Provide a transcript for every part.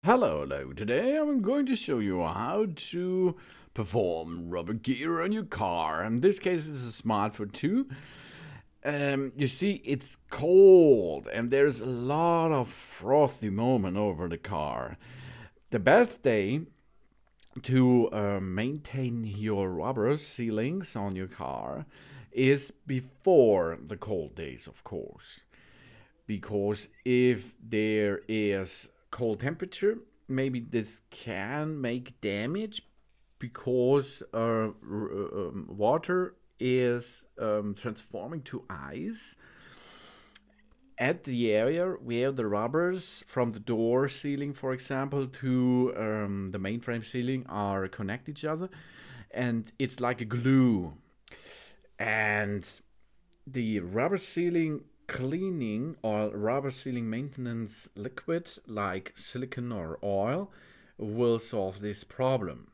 Hello. Today I'm going to show you how to perform rubber gear on your car. In this case, it's a Smart Foot 2. You see, it's cold and there's a lot of frosty moment over the car. The best day to maintain your rubber sealings on your car is before the cold days, of course. Because if there is cold temperature, maybe this can make damage because water is transforming to ice at the area where the rubbers from the door sealing, for example, to the mainframe sealing are connect each other, and it's like a glue. And the rubber sealing cleaning or rubber sealing maintenance liquid like silicone or oil will solve this problem.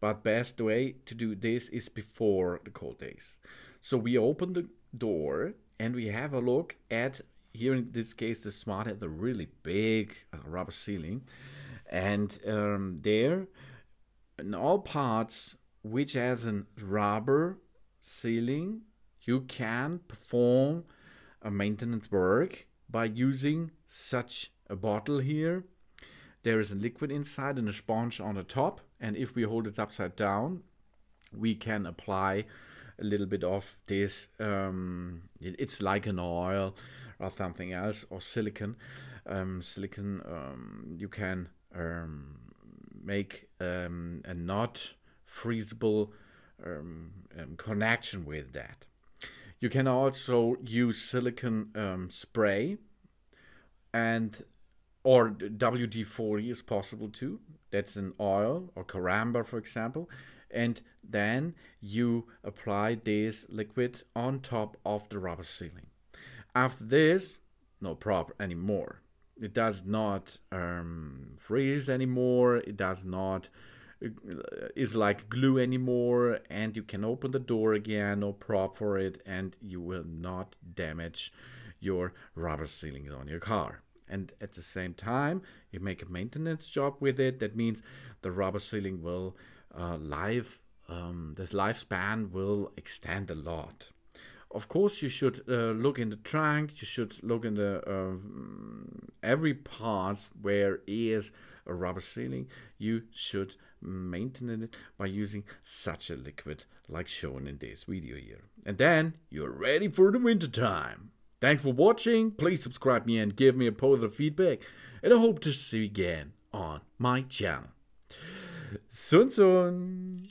But best way to do this is before the cold days. So we open the door and we have a look at, here in this case the Smart had a really big rubber sealing, and there in all parts which has a rubber sealing you can perform a maintenance work by using such a bottle here. There is a liquid inside and a sponge on the top, and if we hold it upside down we can apply a little bit of this. It's like an oil or something else, or silicone. You can make a not freezable connection with that. You can also use silicone spray, and or WD-40 is possible too. That's an oil, or Caramba for example, and then you apply this liquid on top of the rubber sealing. After this, no problem anymore. It does not freeze anymore. It does not is like glue anymore, and you can open the door again, no prop for it, and you will not damage your rubber sealing on your car. And at the same time you make a maintenance job with it. That means the rubber sealing will this lifespan will extend a lot. Of course you should look in the trunk, you should look in the every part where is a rubber sealing. You should maintain it by using such a liquid like shown in this video here. And then you're ready for the winter time. Thanks for watching. Please subscribe me and give me a positive feedback. And I hope to see you again on my channel. Sun.